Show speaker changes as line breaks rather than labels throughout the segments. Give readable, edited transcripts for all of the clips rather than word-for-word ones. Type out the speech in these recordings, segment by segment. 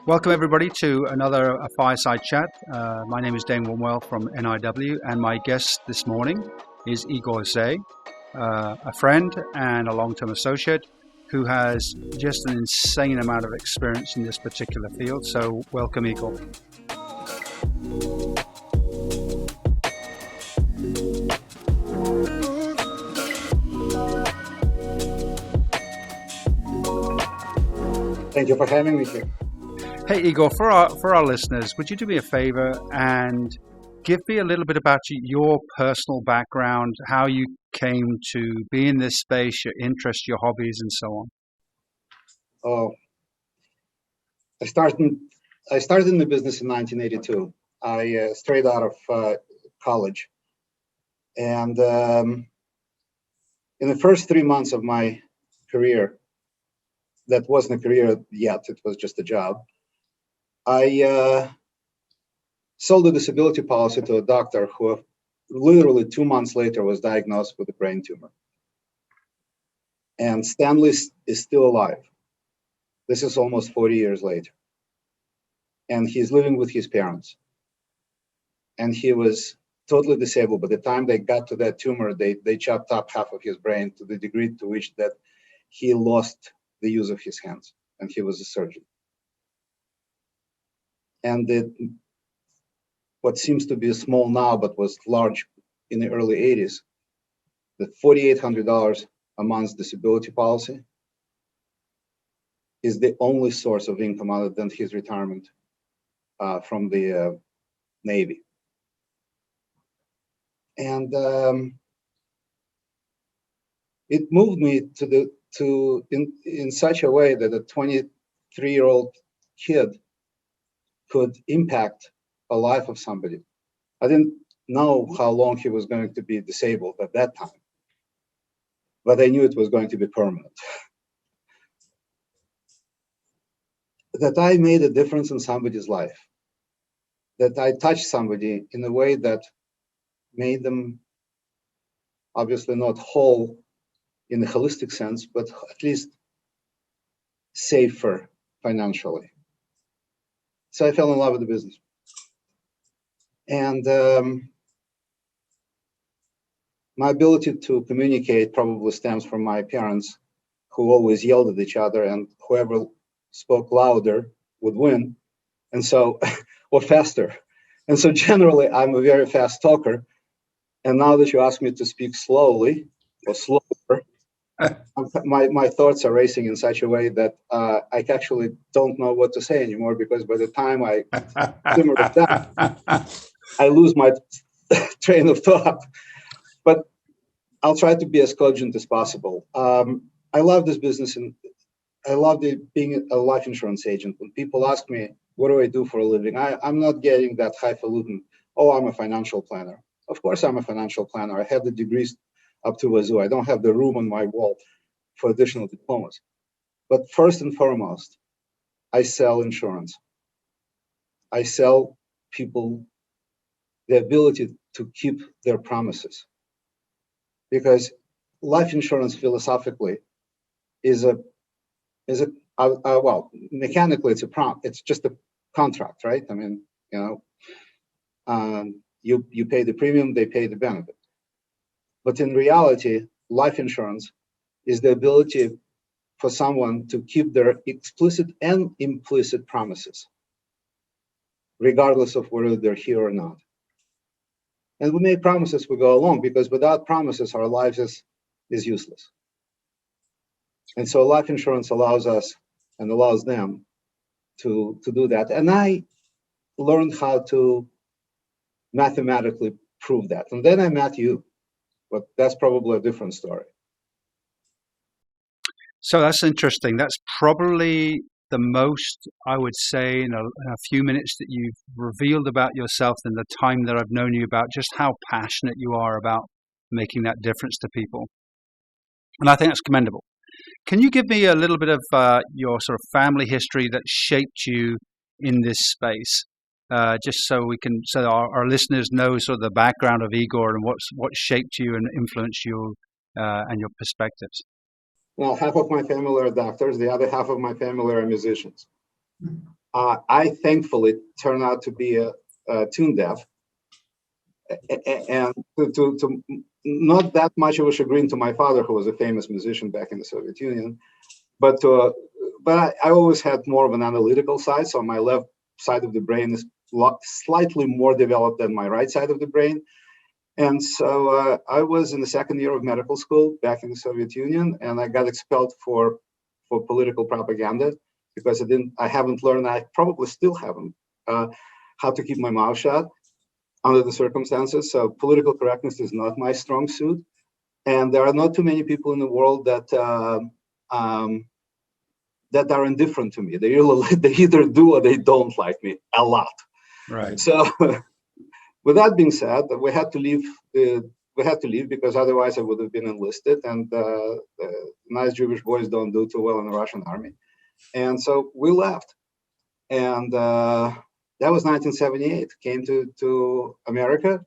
Welcome everybody to another Fireside Chat. My name is Daen Wombwell from NIW, and my guest this morning is Igor Zey, a friend and a long-term associate who has just an insane amount of experience in this particular field. So welcome, Igor.
Thank you for having me here.
Hey Igor, for our listeners, would you do me a favor and give me a little bit about your personal background, how you came to be in this space, your interests, your hobbies, and so on?
Oh, I started in the business in 1982. I straight out of college, and in the first 3 months of my career, that wasn't a career yet; it was just a job. I sold a disability policy to a doctor who literally 2 months later was diagnosed with a brain tumor. And Stanley is still alive. This is almost 40 years later. And he's living with his parents. And he was totally disabled. By the time they got to that tumor, they chopped up half of his brain to the degree to which that he lost the use of his hands. And he was a surgeon. And what seems to be small now, but was large in the early 80s, the $4,800 a month disability policy is the only source of income other than his retirement from the Navy. And it moved me in such a way that a 23-year-old kid could impact a life of somebody. I didn't know how long he was going to be disabled at that time, but I knew it was going to be permanent. That I made a difference in somebody's life, that I touched somebody in a way that made them obviously not whole in the holistic sense, but at least safer financially. So I fell in love with the business. And my ability to communicate probably stems from my parents, who always yelled at each other, and whoever spoke louder would win, and so, or faster. And so generally, I'm a very fast talker. And now that you ask me to speak slowly or slower, my thoughts are racing in such a way that I actually don't know what to say anymore, because by the time I simmer it down, I lose my train of thought. But I'll try to be as cogent as possible. I love this business, and I love being a life insurance agent. When people ask me, what do I do for a living? I'm not getting that highfalutin, oh, I'm a financial planner. Of course I'm a financial planner. I have the degrees up to wazoo. I don't have the room on my wall for additional diplomas. But first and foremost, I sell insurance. I sell people the ability to keep their promises. Because life insurance philosophically is well, mechanically it's just a contract, right? I mean, you pay the premium, they pay the benefit. But in reality, life insurance is the ability for someone to keep their explicit and implicit promises, regardless of whether they're here or not. And we make promises we go along, because without promises, our lives is useless. And so life insurance allows us and allows them to do that. And I learned how to mathematically prove that. And then I met you, but that's probably a different story.
So that's interesting. That's probably the most, I would say, in a few minutes that you've revealed about yourself in the time that I've known you, about just how passionate you are about making that difference to people. And I think that's commendable. Can you give me a little bit of your sort of family history that shaped you in this space? Just so our listeners know sort of the background of Igor and what shaped you and influenced you and your perspectives.
Well, half of my family are doctors. The other half of my family are musicians. I thankfully turned out to be a tune deaf, and to not that much of a chagrin to my father, who was a famous musician back in the Soviet Union, but I always had more of an analytical side. So my left side of the brain is slightly more developed than my right side of the brain. And so I was in the second year of medical school back in the Soviet Union, and I got expelled for political propaganda because I haven't learned, I probably still haven't, how to keep my mouth shut under the circumstances. So political correctness is not my strong suit. And there are not too many people in the world that that are indifferent to me. They either do or they don't like me a lot.
Right.
So with that being said, we had to leave. We had to leave because otherwise I would have been enlisted, and nice Jewish boys don't do too well in the Russian army. And so we left, and that was 1978. Came to America,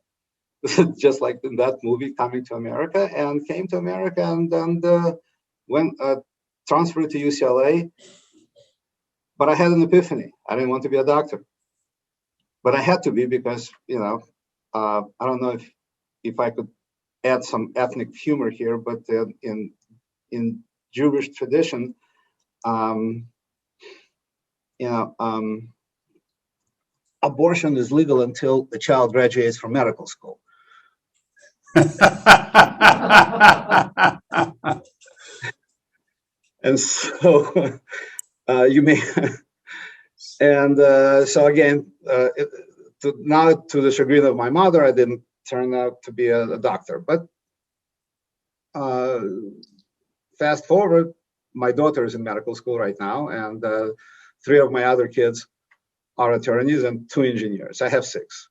just like in that movie, Coming to America, and came to America, and then went transferred to UCLA. But I had an epiphany. I didn't want to be a doctor, but I had to be because I don't know if I could add some ethnic humor here, but in Jewish tradition, abortion is legal until the child graduates from medical school. And so you may, and so again, now to the chagrin of my mother, I didn't turn out to be a doctor. But fast forward, my daughter is in medical school right now, and 3 of my other kids are attorneys and 2 engineers. I have 6.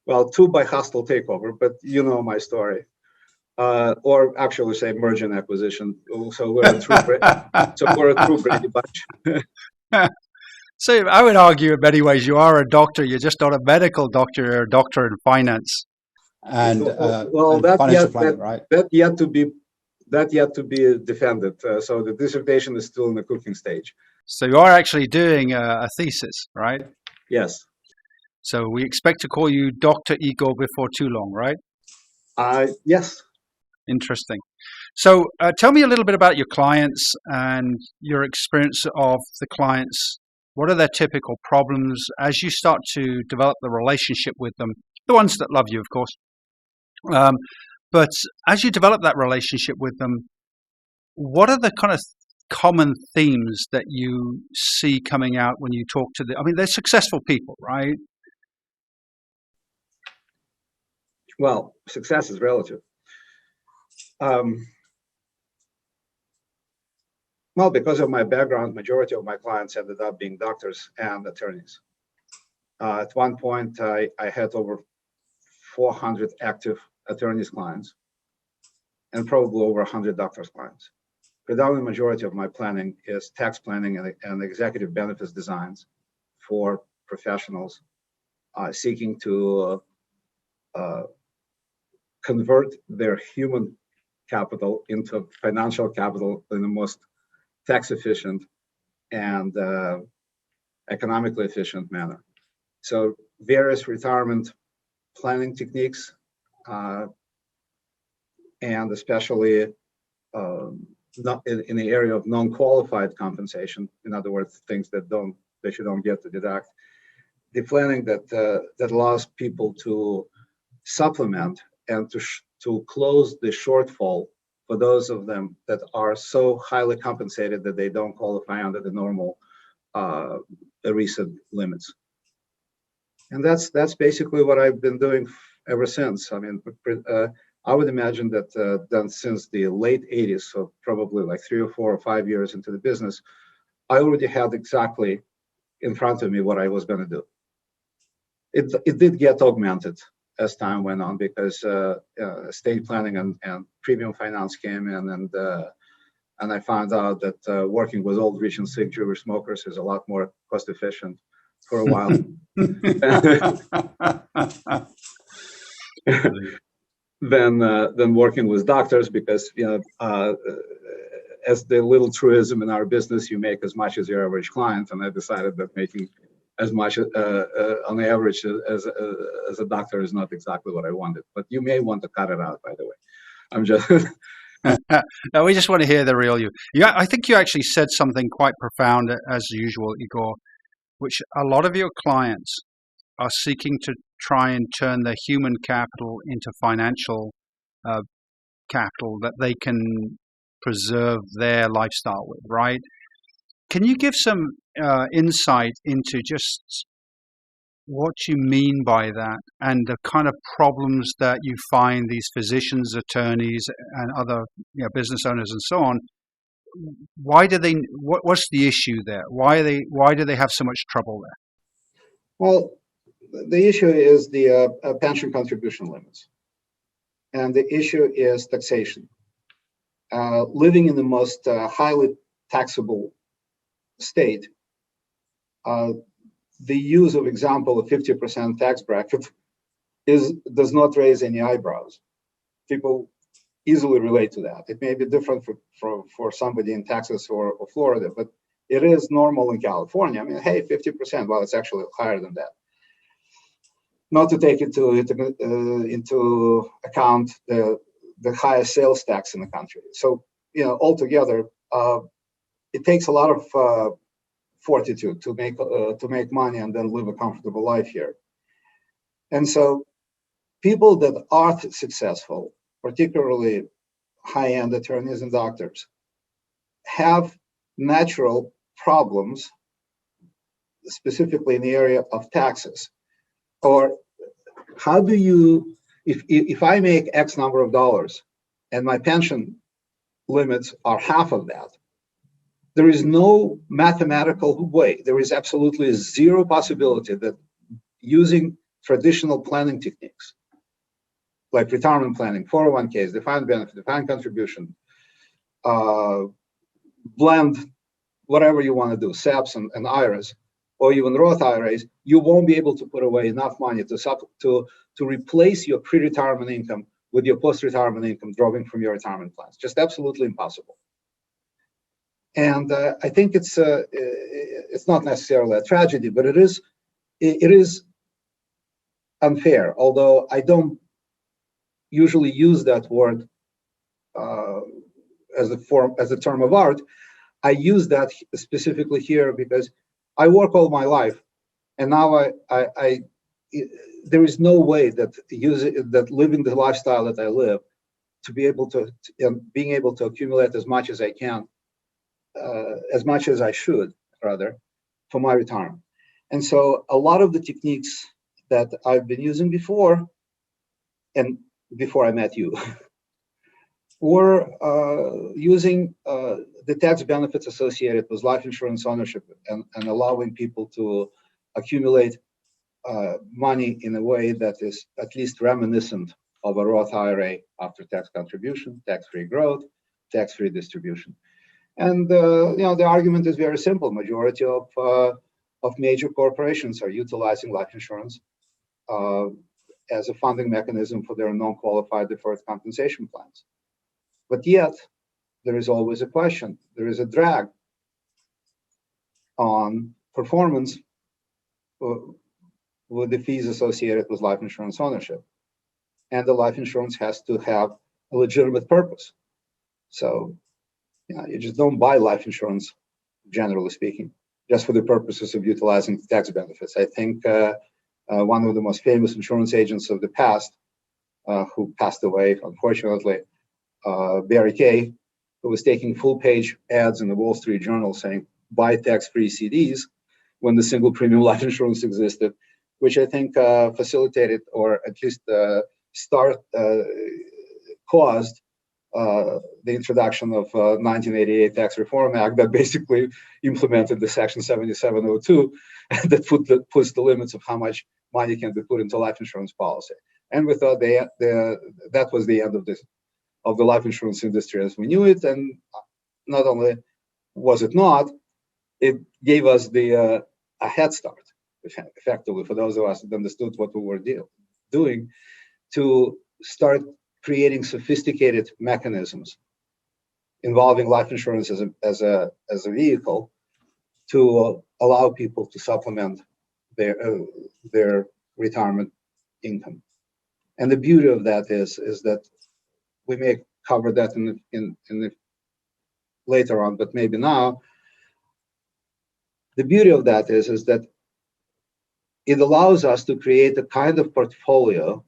Well, 2 by hostile takeover, but you know my story. Or actually say merger and acquisition. So we're a true Brady bunch.
So I would argue in many ways you are a doctor. You're just not a medical doctor. You're a doctor in finance
and
financial
planning, right?
That yet to be defended. So the dissertation is still in the cooking stage.
So you are actually doing a thesis, right?
Yes.
So we expect to call you Dr. Igor before too long, right?
Yes.
Interesting. So tell me a little bit about your clients and your experience of the clients. What are their typical problems as you start to develop the relationship with them? The ones that love you, of course. But as you develop that relationship with them, what are the kind of common themes that you see coming out when you talk to them? I mean, they're successful people, right?
Well, success is relative. Well, because of my background, majority of my clients ended up being doctors and attorneys. At one point, I had over 400 active attorneys clients and probably over 100 doctors clients. Predominant majority of my planning is tax planning and executive benefits designs for professionals seeking to convert their human capital into financial capital in the most tax efficient and economically efficient manner. So various retirement planning techniques, and especially not in the area of non-qualified compensation, in other words, things that you don't get to deduct. The planning that allows people to supplement and to close the shortfall for those of them that are so highly compensated that they don't qualify under the normal recent limits. And that's basically what I've been doing ever since. I mean, I would imagine that then since the late 80s, so probably like 3 or 4 or 5 years into the business, I already had exactly in front of me what I was going to do. It did get augmented as time went on because estate planning and premium finance came in, and I found out that working with old, rich, and sick Jewish smokers is a lot more cost efficient for a while than working with doctors, because as the little truism in our business, you make as much as your average client, and I decided that making as much on average as a doctor is not exactly what I wanted. But you may want to cut it out, by the way. I'm just.
No, we just want to hear the real you. Yeah, I think you actually said something quite profound as usual, Igor, which a lot of your clients are seeking to try and turn their human capital into financial capital that they can preserve their lifestyle with, right? Can you give some insight into just what you mean by that and the kind of problems that you find these physicians, attorneys, and other business owners and so on? Why do they? What's the issue there? Why do they have so much trouble there?
Well, the issue is the pension contribution limits, and the issue is taxation. Living in the most highly taxable state, the use of example of 50% tax bracket does not raise any eyebrows. People easily relate to that. It may be different for somebody in Texas or Florida, but it is normal in California. I mean, hey, 50%, well, it's actually higher than that. Not to take into account the highest sales tax in the country. So, altogether, it takes a lot of fortitude to make money and then live a comfortable life here. And so people that are successful, particularly high-end attorneys and doctors, have natural problems, specifically in the area of taxes. Or how do you, if I make X number of dollars and my pension limits are half of that, there is no mathematical way, there is absolutely zero possibility that using traditional planning techniques, like retirement planning, 401ks, defined benefit, defined contribution, blend, whatever you want to do, SEPs and IRAs, or even Roth IRAs, you won't be able to put away enough money to replace your pre-retirement income with your post-retirement income drawing from your retirement plans. Just absolutely impossible. And I think it's not necessarily a tragedy, but it is unfair. Although I don't usually use that word as a term of art, I use that specifically here because I work all my life, and now there is no way that living the lifestyle that I live, to be able to being able to accumulate as much as I can. As much as I should, rather, for my retirement. And so a lot of the techniques that I've been using before, and before I met you, were using the tax benefits associated with life insurance ownership and allowing people to accumulate money in a way that is at least reminiscent of a Roth IRA after tax contribution, tax-free growth, tax-free distribution. And the argument is very simple. Majority of major corporations are utilizing life insurance as a funding mechanism for their non-qualified deferred compensation plans. But yet, there is always a question. There is a drag on performance with the fees associated with life insurance ownership. And the life insurance has to have a legitimate purpose. So, you just don't buy life insurance, generally speaking, just for the purposes of utilizing tax benefits. I think one of the most famous insurance agents of the past, who passed away, unfortunately, Barry Kay, who was taking full-page ads in the Wall Street Journal saying, buy tax-free CDs when the single premium life insurance existed, which I think facilitated or at least caused the introduction of 1988 Tax Reform Act that basically implemented the Section 7702 that puts the limits of how much money can be put into life insurance policy. And we thought that was the end of the life insurance industry as we knew it. And not only was it not, it gave us a head start, effectively, for those of us that understood what we were doing, to start creating sophisticated mechanisms involving life insurance as a vehicle to allow people to supplement their retirement income. And the beauty of that is that we may cover that in the later on, but maybe now. The beauty of that is that it allows us to create a kind of portfolio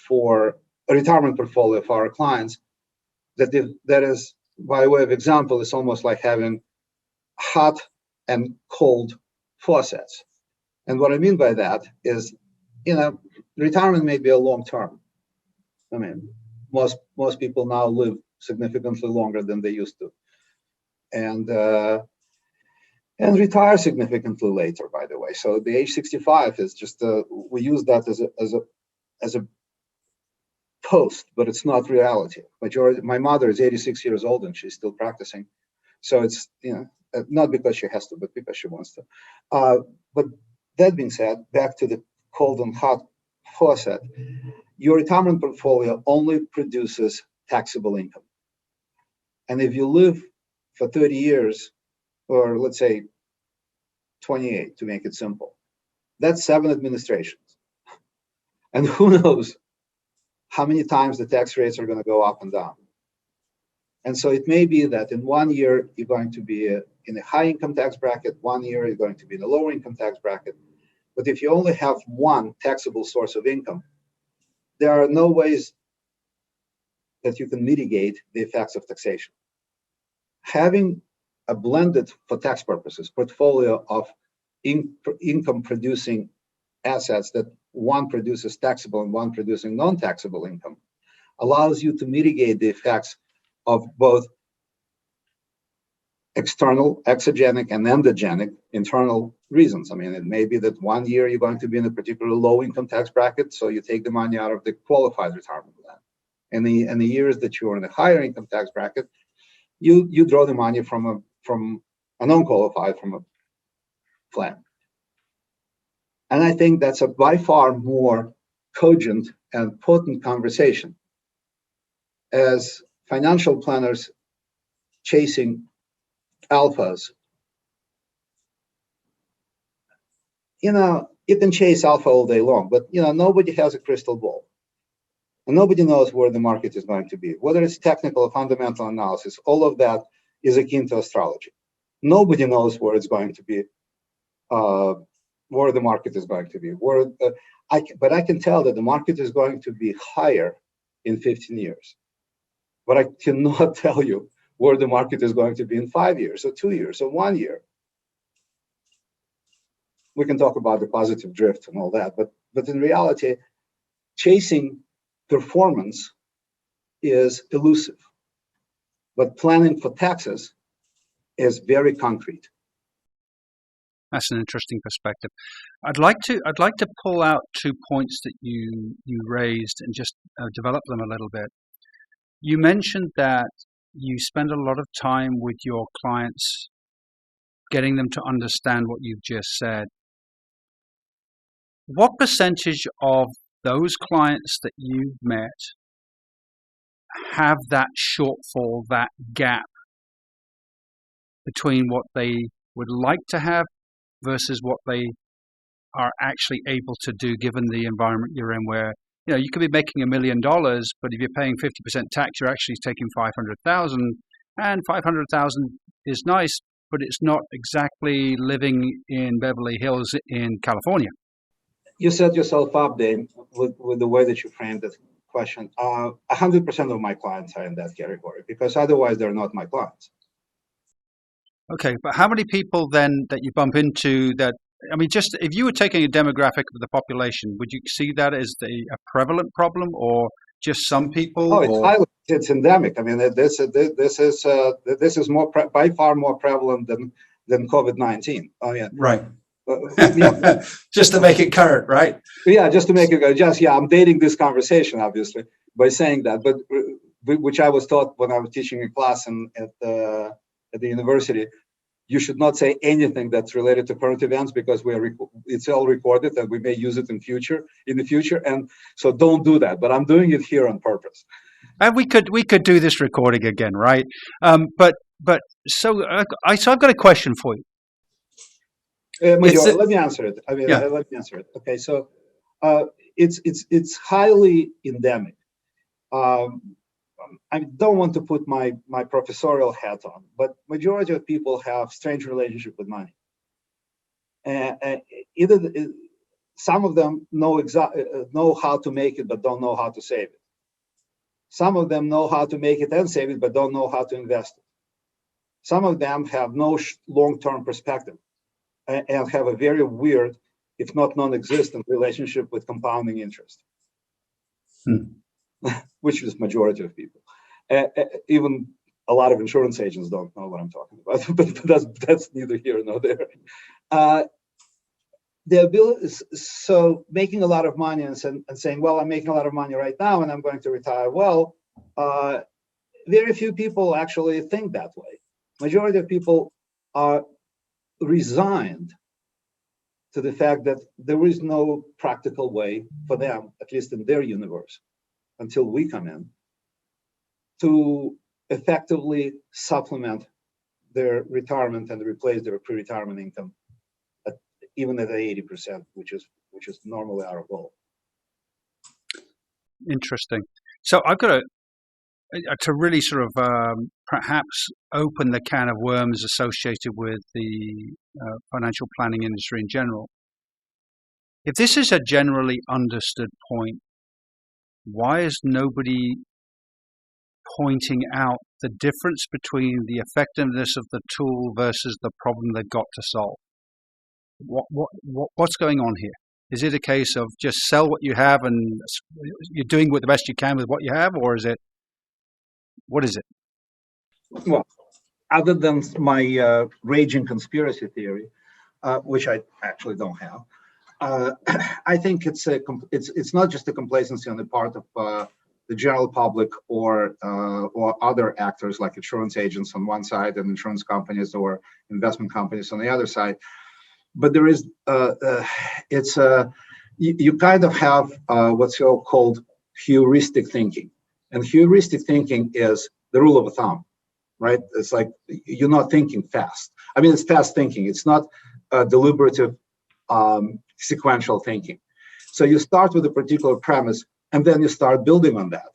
for a retirement portfolio for our clients that is, by way of example, is almost like having hot and cold faucets. And what I mean by that is, retirement may be a long term. I mean, most people now live significantly longer than they used to, and retire significantly later, by the way. So the age 65 is just we use that as a post, but it's not reality. My mother is 86 years old and she's still practicing. So it's not because she has to, but because she wants to. But that being said, back to the cold and hot faucet, your retirement portfolio only produces taxable income. And if you live for 30 years, or let's say 28 to make it simple, that's 7 administrations. And who knows how many times the tax rates are going to go up and down. And so it may be that in 1 year, you're going to be in a high income tax bracket, 1 year, you're going to be in a lower income tax bracket. But if you only have one taxable source of income, there are no ways that you can mitigate the effects of taxation. Having a blended, for tax purposes, portfolio of income producing assets that one produces taxable and one producing non-taxable income allows you to mitigate the effects of both external, exogenic, and endogenic internal reasons. I mean, it may be that 1 year you're going to be in a particular low income tax bracket, so you take the money out of the qualified retirement plan. And the years that you're in a higher income tax bracket, you draw the money from a non-qualified, from a plan. And I think that's a by far more cogent and potent conversation as financial planners chasing alphas. You can chase alpha all day long, but nobody has a crystal ball. And nobody knows where the market is going to be. Whether it's technical or fundamental analysis, all of that is akin to astrology. Nobody knows where it's going to be, where the market is going to be. But I can tell that the market is going to be higher in 15 years. But I cannot tell you where the market is going to be in 5 years or 2 years or 1 year. We can talk about the positive drift and all that, but in reality, chasing performance is elusive. But planning for taxes is very concrete.
That's an interesting perspective. I'd like to pull out 2 points that you raised and just develop them a little bit. You mentioned that you spend a lot of time with your clients, getting them to understand what you've just said. What percentage of those clients that you've met have that shortfall, that gap between what they would like to have versus what they are actually able to do, given the environment you're in, where you could be making $1 million, but if you're paying 50% tax, you're actually taking 500,000, and 500,000 is nice, but it's not exactly living in Beverly Hills in California.
You set yourself up, Daen, with the way that you framed the question. 100% of my clients are in that category, because otherwise they're not my clients.
Okay, but how many people then that you bump into that, just if you were taking a demographic of the population, would you see that as a prevalent problem, or just some people?
Oh, it's endemic. I mean, this is by far more prevalent than COVID-19. Oh yeah,
right. Just to make it current, right?
Yeah, just to make it I'm dating this conversation obviously by saying that, but which I was taught when I was teaching a class at the university. You should not say anything that's related to current events, because it's all recorded and we may use it in the future, and so don't do that. But I'm doing it here on purpose.
And we could do this recording again, right? So I've got a question for you.
Major, let me answer it. Let me answer it. Okay, so it's highly endemic. I don't want to put my professorial hat on, but majority of people have strange relationship with money. Either some of them know how to make it, but don't know how to save it. Some of them know how to make it and save it, but don't know how to invest it. Some of them have no long-term perspective and have a very weird, if not non-existent, relationship with compounding interest, which is majority of people. Even a lot of insurance agents don't know what I'm talking about, but that's neither here nor there. The ability, so making a lot of money and saying, well, I'm making a lot of money right now and I'm going to retire well, very few people actually think that way. Majority of people are resigned to the fact that there is no practical way for them, at least in their universe, until we come in, to effectively supplement their retirement and replace their pre-retirement income, even at 80%, which is normally our goal.
Interesting. So I've got to really sort of perhaps open the can of worms associated with the financial planning industry in general. If this is a generally understood point, why is nobody pointing out the difference between the effectiveness of the tool versus the problem they've got to solve? What's going on here? Is it a case of just sell what you have and you're doing the best you can with what you have, or what is it?
Well, other than my raging conspiracy theory, which I actually don't have, I think it's not just a complacency on the part of the general public or other actors like insurance agents on one side and insurance companies or investment companies on the other side. But there is, you kind of have what's called heuristic thinking. And heuristic thinking is the rule of thumb, right? It's like you're not thinking fast. I mean, it's fast thinking. It's not deliberative, sequential thinking. So you start with a particular premise, and then you start building on that.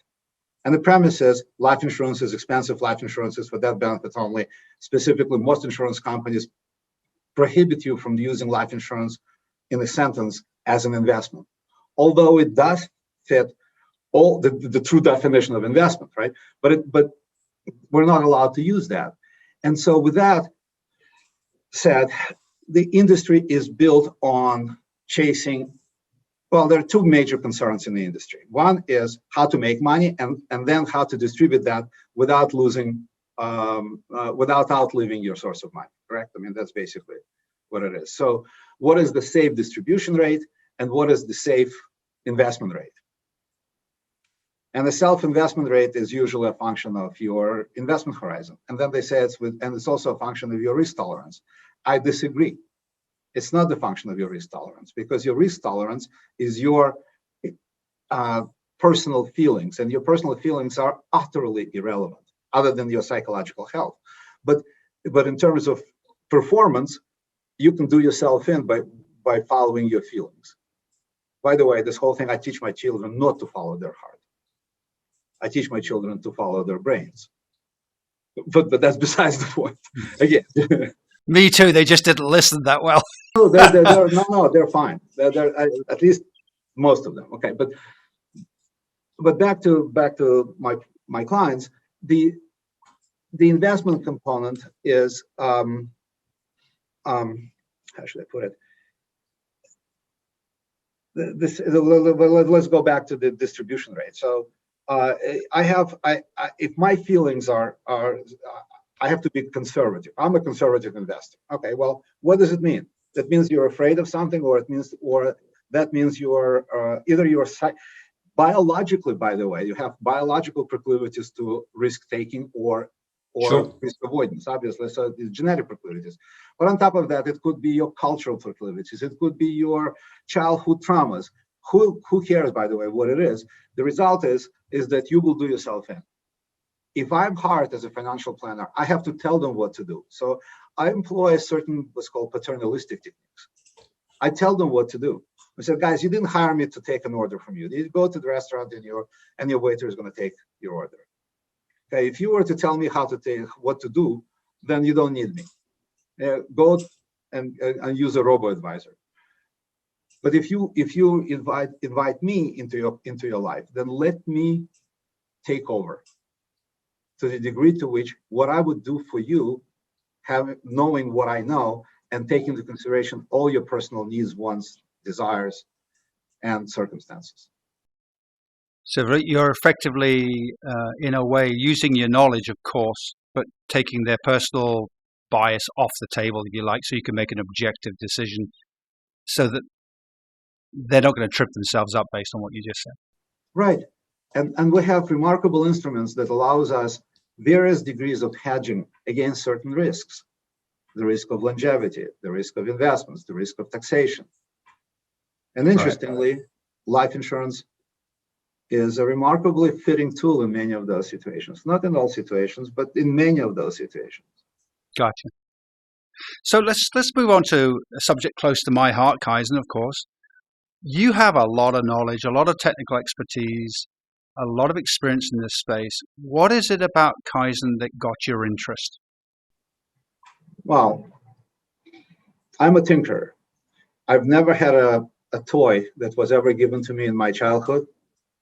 And the premise is life insurance is expensive. Life insurance is for that benefit only. Specifically, most insurance companies prohibit you from using life insurance in a sentence as an investment, although it does fit all the true definition of investment, right? But we're not allowed to use that. And so with that said, the industry is built on chasing. Well, there are two major concerns in the industry. One is how to make money, and then how to distribute that without losing, without outliving your source of money, correct? I mean, that's basically what it is. So what is the safe distribution rate and what is the safe investment rate? And the self-investment rate is usually a function of your investment horizon. And then they say it's also a function of your risk tolerance. I disagree. It's not the function of your risk tolerance, because your risk tolerance is your personal feelings, and your personal feelings are utterly irrelevant, other than your psychological health. But in terms of performance, you can do yourself in by following your feelings. By the way, this whole thing, I teach my children not to follow their heart. I teach my children to follow their brains. But that's besides the point. Again.
Me too. They just didn't listen that well.
No, they're fine. They're at least most of them. Okay, but back to my clients. The investment component is how should I put it? Let's go back to the distribution rate. So if my feelings are I have to be conservative. I'm a conservative investor. Okay, well, what does it mean? That means you're afraid of something, or that means you're either you're biologically, by the way, you have biological proclivities to risk taking or
Sure.
Risk avoidance, obviously. So it's genetic proclivities. But on top of that, it could be your cultural proclivities. It could be your childhood traumas. Who cares, by the way, what it is? The result is that you will do yourself in. If I'm hard as a financial planner, I have to tell them what to do. So I employ certain what's called paternalistic techniques. I tell them what to do. I said, guys, you didn't hire me to take an order from you. You go to the restaurant and your waiter is going to take your order. Okay, if you were to tell me what to do, then you don't need me. Go and use a robo-advisor. But if you invite me into your life, then let me take over to the degree to which what I would do for you, knowing what I know and taking into consideration all your personal needs, wants, desires, and circumstances.
So you're effectively, in a way, using your knowledge, of course, but taking their personal bias off the table, if you like, so you can make an objective decision so that they're not going to trip themselves up based on what you just said.
Right. And we have remarkable instruments that allows us various degrees of hedging against certain risks. The risk of longevity, the risk of investments, the risk of taxation. And interestingly, life insurance is a remarkably fitting tool in many of those situations. Not in all situations, but in many of those situations.
Gotcha. So let's move on to a subject close to my heart, Kai-Zen, of course. You have a lot of knowledge, a lot of technical expertise, a lot of experience in this space. What is it about Kai-Zen that got your interest?
Well, I'm a tinkerer. I've never had a toy that was ever given to me in my childhood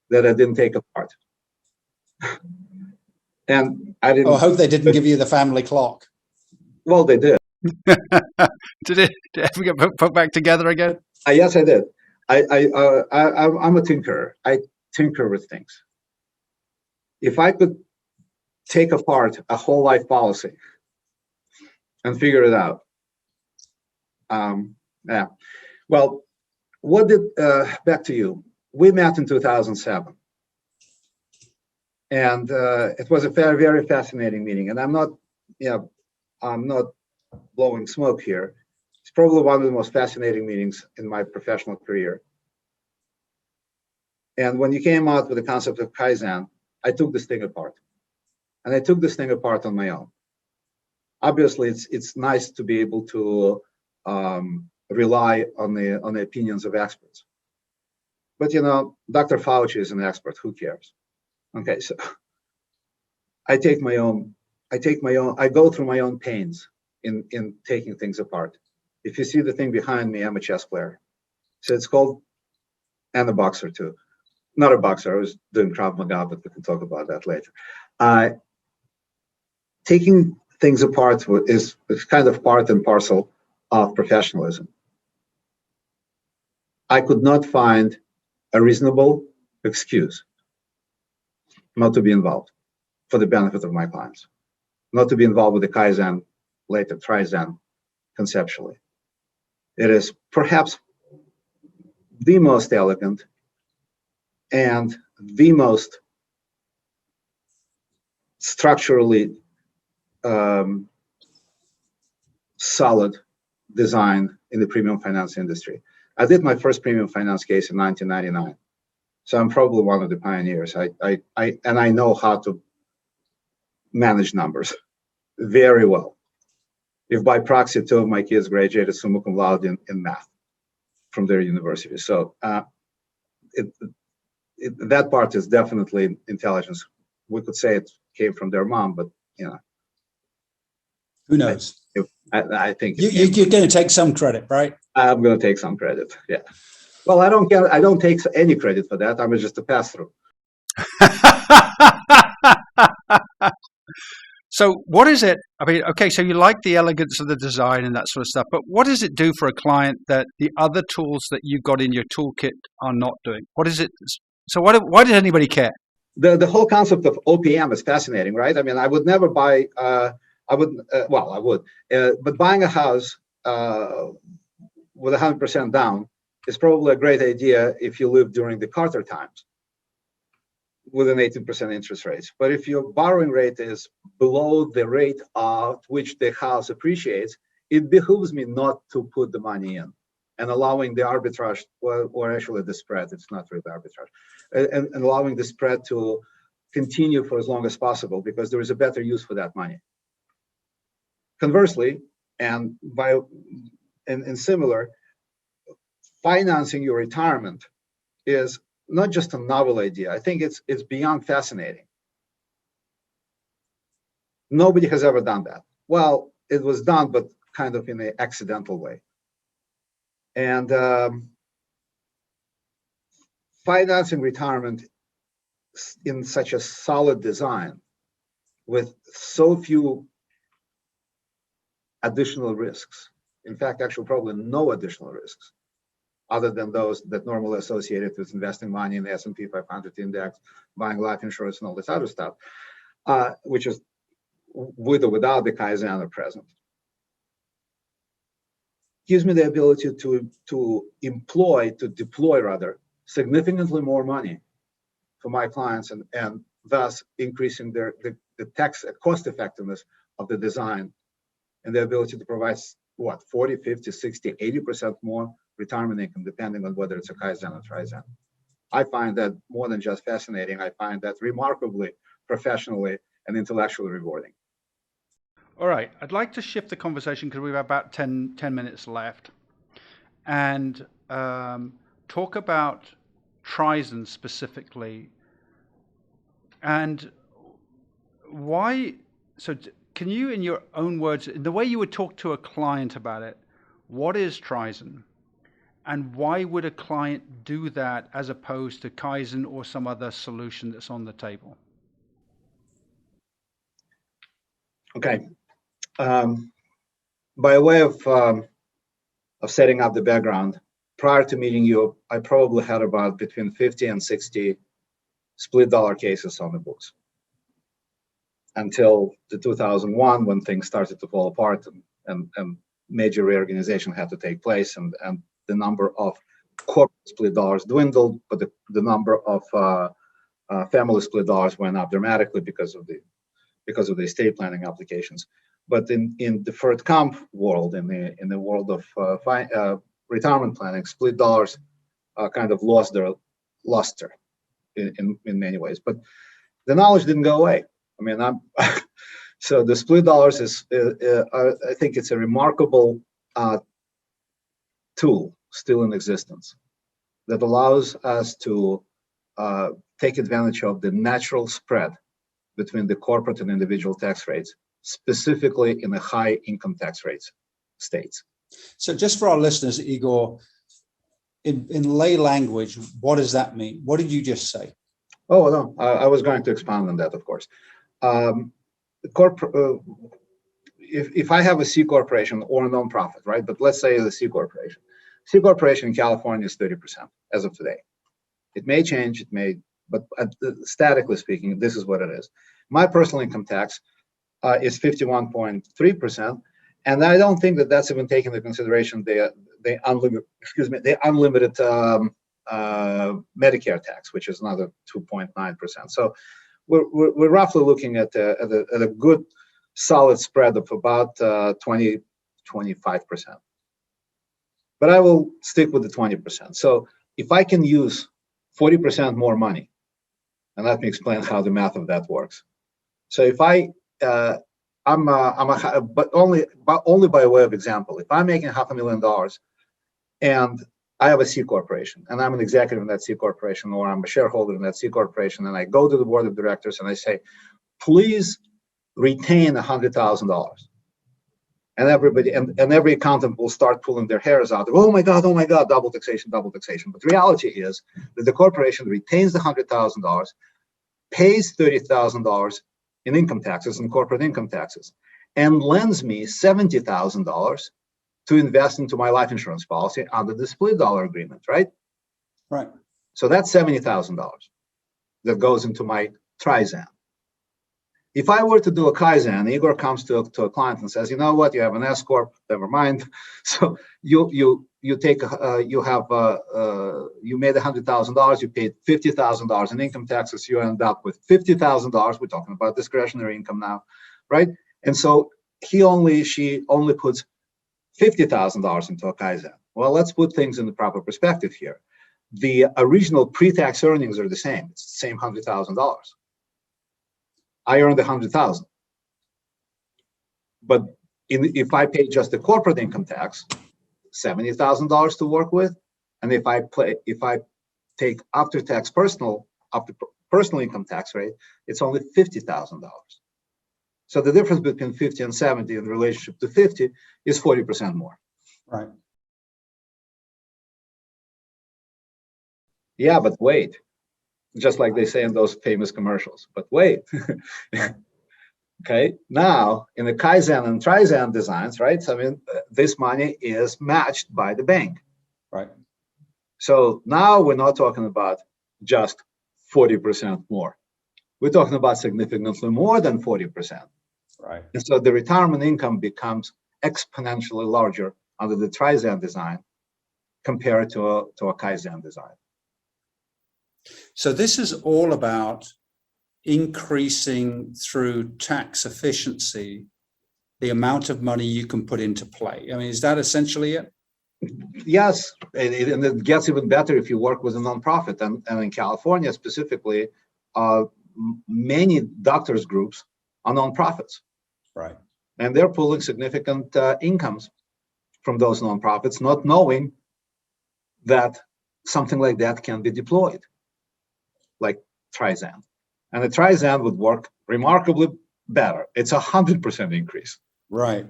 that I didn't take apart. And I didn't.
Oh, I hope they didn't give you the family clock.
Well, they did.
Did it ever get put back together again?
Yes, I did. I'm a tinkerer. I tinker with things. If I could take apart a whole life policy and figure it out, yeah. Well, back to you. We met in 2007, and it was a very, very fascinating meeting. And I'm not blowing smoke here. It's probably one of the most fascinating meetings in my professional career. And when you came out with the concept of Kai-Zen, I took this thing apart. And I took this thing apart on my own. Obviously, it's nice to be able to rely on the opinions of experts. But Dr. Fauci is an expert. Who cares? Okay, so I go through my own pains in taking things apart. If you see the thing behind me, I'm a chess player. So it's called, and a boxer too. Not a boxer, I was doing Krav Maga, but we can talk about that later. Taking things apart is kind of part and parcel of professionalism. I could not find a reasonable excuse not to be involved for the benefit of my clients, not to be involved with the Kai-Zen, later Tri-Zen, conceptually. It is perhaps the most elegant and the most structurally solid design in the premium finance industry. I did my first premium finance case in 1999. So I'm probably one of the pioneers. I know how to manage numbers very well. If by proxy, 2 of my kids graduated summa cum laude in math from their university. So that part is definitely intelligence. We could say it came from their mom, but
who knows?
I think
you're going to take some credit, right?
I'm going to take some credit. Yeah. Well, I don't take any credit for that. I'm just a pass-through.
So what is it? I mean, okay, so you like the elegance of the design and that sort of stuff, but what does it do for a client that the other tools that you've got in your toolkit are not doing? What is it? So why does anybody care?
The whole concept of OPM is fascinating, right? I mean, I would never buy, I would, but buying a house with 100% down is probably a great idea if you live during the Carter times with an 18% interest rate. But if your borrowing rate is below the rate at which the house appreciates, it behooves me not to put the money in and allowing the arbitrage, or actually the spread, it's not really arbitrage, and allowing the spread to continue for as long as possible because there is a better use for that money. Conversely, And similar, financing your retirement is not just a novel idea. I think it's beyond fascinating. Nobody has ever done that. Well, it was done, but kind of in an accidental way. And financing retirement in such a solid design with so few additional risks. In fact, actually probably no additional risks other than those that normally associated with investing money in the S&P 500 index, buying life insurance and all this other stuff, which is with or without the Kai-Zen are present. Gives me the ability to deploy significantly more money for my clients and thus increasing the tax cost effectiveness of the design and the ability to provide 40, 50, 60, 80% more retirement income, depending on whether it's a Kai-Zen or Tri-Zen. I find that more than just fascinating. I find that remarkably professionally and intellectually rewarding.
All right, I'd like to shift the conversation because we have about 10 minutes left and talk about Tri-Zen specifically and why. So can you, in your own words, the way you would talk to a client about it, what is Tri-Zen and why would a client do that as opposed to Kai-Zen or some other solution that's on the table?
Okay. By way of setting up the background, prior to meeting you, I probably had about between 50 and 60 split dollar cases on the books until the 2001 when things started to fall apart and major reorganization had to take place and the number of corporate split dollars dwindled, but the number of family split dollars went up dramatically because of the estate planning applications. But in deferred comp world, in the world of retirement planning, split dollars kind of lost their luster in many ways. But the knowledge didn't go away. I mean, so the split dollars is I think it's a remarkable tool still in existence that allows us to take advantage of the natural spread between the corporate and individual tax rates, specifically in the high income tax rates states.
So just for our listeners, Igor, in lay language, what does that mean? What did you just say?
Oh, no, I was going to expand on that, of course. If I have a C corporation or a nonprofit, right? But let's say the C corporation. C corporation in California is 30% as of today. It may change, but statically speaking, this is what it is. My personal income tax is 51.3%, and I don't think that that's even taking into consideration the unlimited Medicare tax, which is another 2.9%. So we're roughly looking at a good solid spread of about 20-25%. But I will stick with the 20%. So if I can use 40% more money, and let me explain how the math of that works. So if but only by way of example, if I'm making $500,000 and I have a C corporation and I'm an executive in that C corporation or I'm a shareholder in that C corporation and I go to the board of directors and I say, please retain $100,000. And everybody and every accountant will start pulling their hairs out. Oh my God, double taxation. But the reality is that the corporation retains the $100,000, pays $30,000 in income taxes and corporate income taxes, and lends me $70,000 to invest into my life insurance policy under the split dollar agreement, right?
Right.
So that's $70,000 that goes into my Tri-Zen. If I were to do a Kai-Zen, Igor comes to a client and says, you know what, you have an S corp, never mind. So you made $100,000, you paid $50,000 in income taxes, you end up with $50,000. We're talking about discretionary income now, right? And so she only puts $50,000 into a Kai-Zen. Well, let's put things in the proper perspective here. The original pre-tax earnings are the same. It's the same $100,000. I earned $100,000, but if I pay just the corporate income tax, $70,000 to work with, and if I take after personal income tax rate, it's only $50,000. So the difference between 50 and 70 in relationship to 50 is 40% more.
Right.
Yeah, but wait, just like they say in those famous commercials, but wait. Okay, now in the Kai-Zen and Tri-Zen designs, right? So, I mean, this money is matched by the bank.
Right.
So now we're not talking about just 40% more. We're talking about significantly more than 40%.
Right.
And so the retirement income becomes exponentially larger under the Tri-Zen design compared to a Kai-Zen design.
So this is all about increasing through tax efficiency the amount of money you can put into play. I mean, is that essentially it?
Yes, and it gets even better if you work with a nonprofit. And in California specifically, many doctors groups are nonprofits.
Right.
And they're pulling significant incomes from those nonprofits, not knowing that something like that can be deployed, like Tri-Zen. And the Tri-Zen would work remarkably better. It's 100% increase.
Right.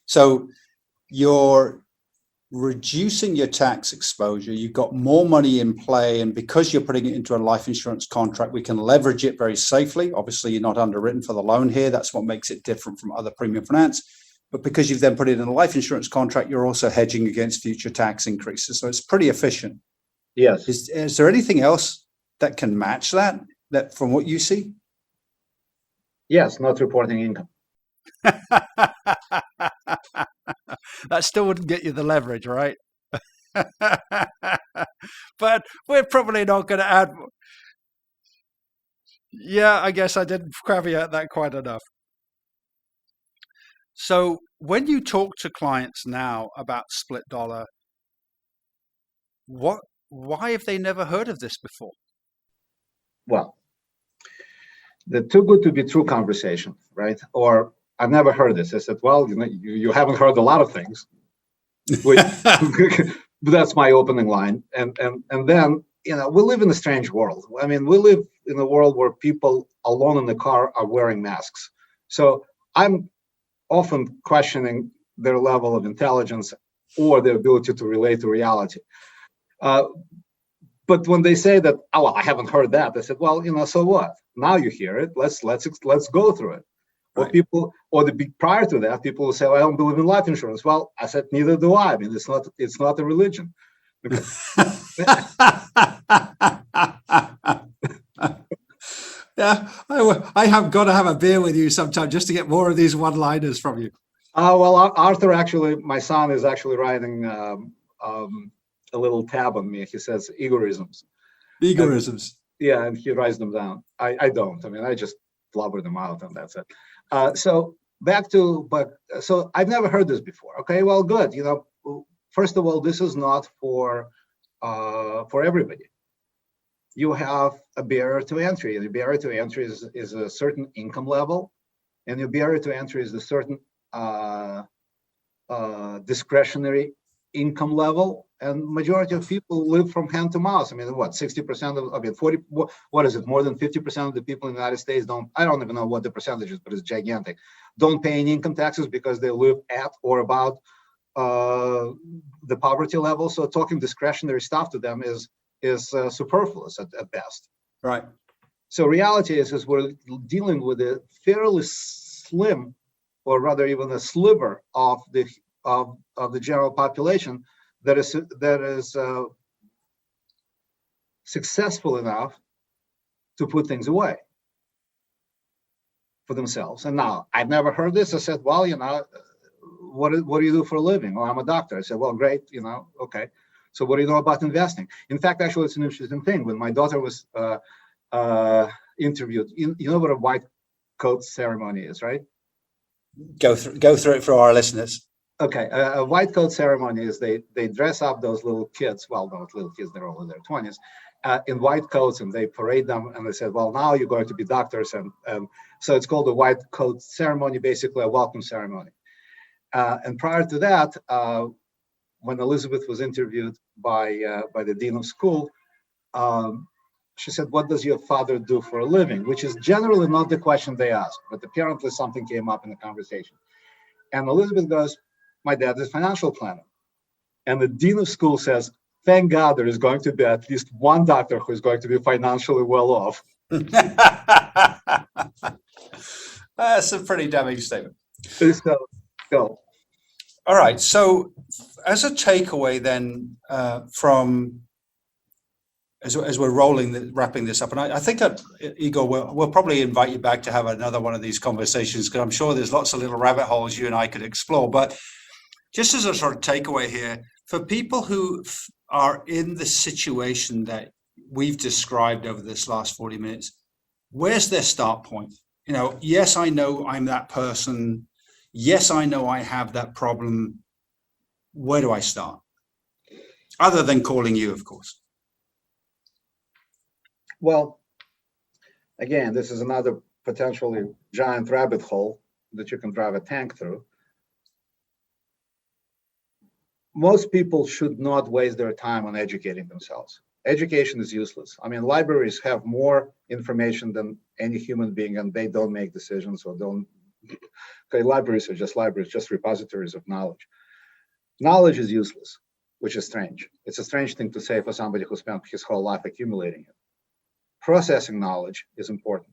So you're reducing your tax exposure. You've got more money in play. And because you're putting it into a life insurance contract, we can leverage it very safely. Obviously, you're not underwritten for the loan here. That's what makes it different from other premium finance. But because you've then put it in a life insurance contract, you're also hedging against future tax increases. So it's pretty efficient.
Yes.
Is there anything else that can match that from what you see?
Yes, not reporting income.
That still wouldn't get you the leverage, right? But we're probably not going to add. Yeah, I guess I didn't caveat that quite enough. So when you talk to clients now about split dollar, why have they never heard of this before?
Well, the too good to be true conversation, right? Or I've never heard this. I said, well, you haven't heard a lot of things. Which, that's my opening line. And then, we live in a strange world. I mean, we live in a world where people alone in the car are wearing masks. So I'm often questioning their level of intelligence or their ability to relate to reality. But when they say that, oh, well, I haven't heard that, I said, well, so what? Now you hear it. Let's go through it. Right. Prior to that, people will say, well, I don't believe in life insurance. Well, I said, neither do I. I mean, it's not a religion.
Yeah, I have got to have a beer with you sometime just to get more of these one-liners from you.
Well, Arthur, actually, my son is actually writing a little tab on me. He says Igorisms.
Igorisms.
And he writes them down. I don't. I mean, I just blubber them out, and that's it. So I've never heard this before. Okay, well, good. First of all, this is not for everybody. You have a barrier to entry, and the barrier to entry is a certain income level, and your barrier to entry is a certain discretionary income level. And majority of people live from hand to mouth. I mean, 60% 40, what is it? More than 50% of the people in the United States I don't even know what the percentage is, but it's gigantic. Don't pay any income taxes because they live at or about the poverty level. So talking discretionary stuff to them is superfluous at best.
Right.
So reality is we're dealing with a fairly slim, or rather even a sliver of the general population that is successful enough to put things away for themselves. And now, I've never heard this. I said, well, what do you do for a living? Well, I'm a doctor. I said, well, great, okay. So what do you know about investing? In fact, actually, it's an interesting thing. When my daughter was interviewed, you know what a white coat ceremony is, right?
Go through it for our listeners.
Okay, a white coat ceremony is they dress up those little kids. Well, not little kids; they're all in their 20s, in white coats, and they parade them, and they said, well, now you're going to be doctors. And so it's called the white coat ceremony, basically a welcome ceremony. And prior to that, when Elizabeth was interviewed by the dean of school, she said, what does your father do for a living? Which is generally not the question they ask, but apparently something came up in the conversation. And Elizabeth goes, my dad is a financial planner. And the dean of school says, thank God there is going to be at least one doctor who is going to be financially well off.
That's a pretty damning statement.
So, go.
All right. So as a takeaway then from as we're wrapping this up, and I think that, Igor, we'll probably invite you back to have another one of these conversations, because I'm sure there's lots of little rabbit holes you and I could explore. But just as a sort of takeaway here, for people who are in the situation that we've described over this last 40 minutes, where's their start point? You know, yes, I know I'm that person. Yes, I know I have that problem. Where do I start? Other than calling you, of course.
Well, again, this is another potentially giant rabbit hole that you can drive a tank through. Most people should not waste their time on educating themselves. Education is useless. I mean, libraries have more information than any human being, and they don't make decisions or don't. Okay, libraries are just libraries, just repositories of knowledge. Knowledge is useless, which is strange. It's a strange thing to say for somebody who spent his whole life accumulating it. Processing knowledge is important.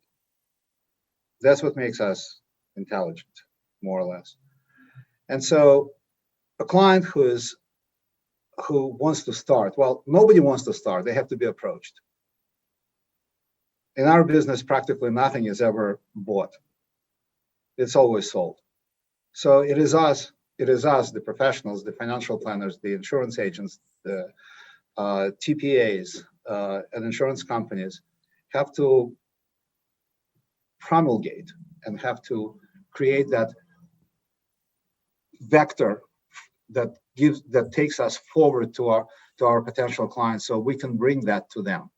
That's what makes us intelligent, more or less. And so a client who wants to start, well, nobody wants to start. They have to be approached. In our business, practically nothing is ever bought. It's always sold. So it is us, the professionals, the financial planners, the insurance agents, the TPAs, and insurance companies have to promulgate and have to create that vector that takes us forward to our potential clients, so we can bring that to them.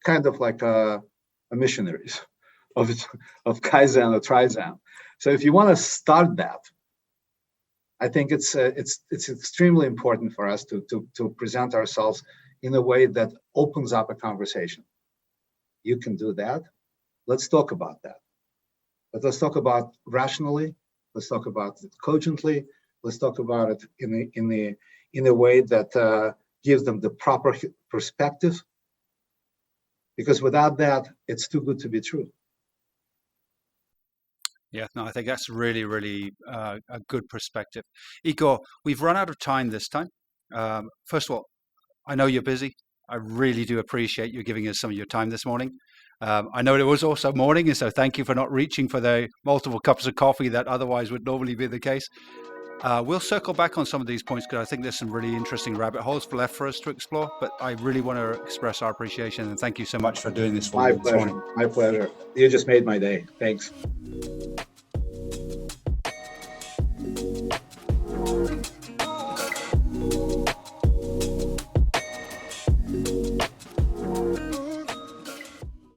Kind of like a missionaries of Kai-Zen or Tri-Zen. So if you want to start that, I think it's extremely important for us to present ourselves in a way that opens up a conversation. You can do that. Let's talk about that. But let's talk about rationally. Let's talk about it cogently. Let's talk about it in a way that gives them the proper perspective. Because without that, it's too good to be true.
Yeah, no, I think that's really, really a good perspective. Igor, we've run out of time this time. First of all, I know you're busy. I really do appreciate you giving us some of your time this morning. I know it was also morning, and so thank you for not reaching for the multiple cups of coffee that otherwise would normally be the case. We'll circle back on some of these points, because I think there's some really interesting rabbit holes left for us to explore. But I really want to express our appreciation, and thank you so much for doing this for me this morning.
My pleasure. You just made my day. Thanks.